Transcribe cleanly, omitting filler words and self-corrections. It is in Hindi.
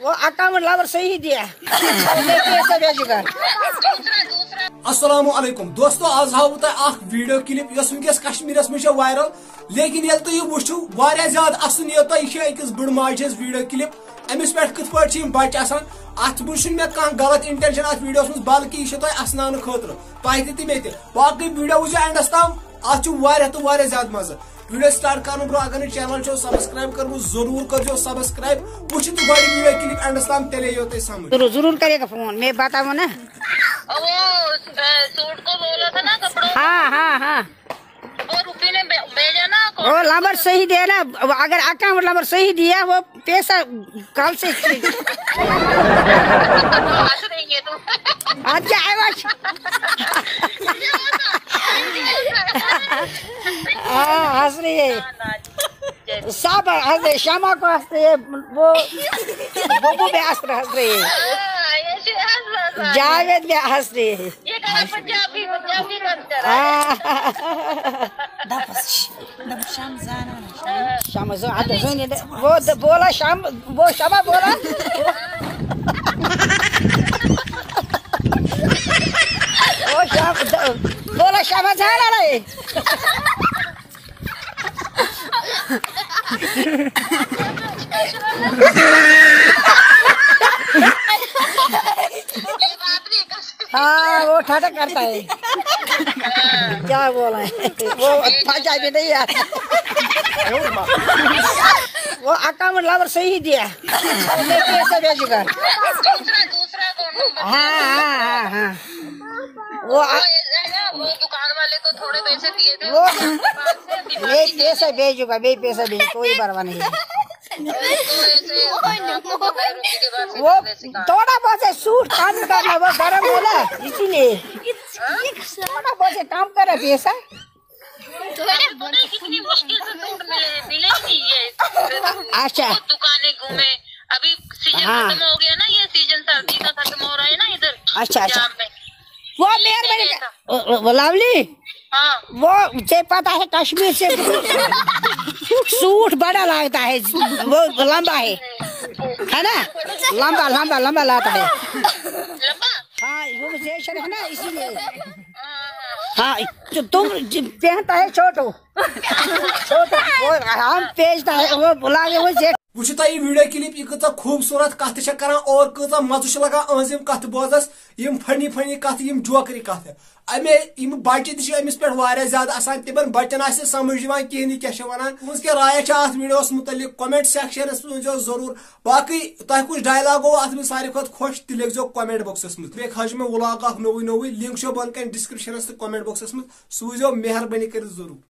वो अकाउंट नंबर सही दिया। अस्सलाम वालेकुम दोस्तों, आज हाव तक वीडियो क्लिप वनकस कश्मीरस में वायरल, लेकिन ये तुम वो वारिया ज्यादा असन ये अकिस बड़ माज वीडियो क्लिप अमिस पे कथ पे बच्चे आसान अत मे गलत इंटेंशन अत वीडियो मज, बल्कि यह असनान खुद तुम मे बाकी वीडियो वो एंडस तम अत तो ज्यादा मजा। वीडियो स्टार्ट कर ब्रो अगर चैनल सब्सक्राइब कर जरूर कर सब्सक्राइब वो वीडियो क्लिप एंडस तम तेले यो समझ जरूर करेगा फोन, मैं बताऊँ ना। वो सूट को बोला था ना कपड़ों, हाँ वो रूपी ने भेजा ना। वो नंबर सही दिया ना, अगर अकाउंट नंबर सही दिया वो पैसा कल से हंस रही है तुम। अच्छा हंस रही है, सब हंस रहे, शामा को हंस रही है, वो भी हंस रही है, जावेद भी हंस रही है। ये पंजाबी वो बोला शाम, वो शमा बोला वो शाम बोला शामा जाना रहे। हाँ वो ठाठा करता है, क्या बोला है वो फंसा भी नहीं यार। वो अकाउंट नंबर सही दिया, मैं पैसा भेजूंगा। हाँ वो दुकान वाले को थोड़े पैसे दिए थे, वो मैं पैसा भेजूंगा, मैं पैसा भेज, कोई परवाह नहीं है। वो थोड़ा बहुत सूट काम करना, वो गरम होला इसीलिए थोड़ा बहुत काम करे पैसा। कितनी मुश्किल से सूट मिले नहीं। अच्छा दुकानें घूमे, अभी सीजन खत्म हो गया ना, ये सीजन सर्दी का खत्म हो रहा है ना इधर। अच्छा वो मेहरबानी लवली, हाँ वो से पता है कश्मीर से सूट बड़ा लगता है, वो लंबा है ना, लंबा लंबा लंबा लाता है। हाँ वो स्टेशन है ना इसीलिए। हाँ तो तुम पहनता है छोटो वो हम पेजता है, वो बुला के वो वो वीडियो क्लिप यह कत खूबसूरत कत कर और कत मज लगा अजिम कत बोजस, यम फनी फनी कत यम जोकरी कत अमे यम बच्चे तमिस पे ज्यादा आसान, तिमन बच्चन समझ कहें क्या वन के राय अत वीडियो मुतलिक कमेंट सेक्शन जरूर। बाकी तह कुछ डायलॉग गो अत सारे खुद खुश तह लिखो कमेंट बॉक्सस मज। मे खज मे व्लॉग नोवे लिंक बन कन डिस्क्रिप्शन तो कमेंट बॉक्सस मज, सूझो मेहरबानी कर जरूर।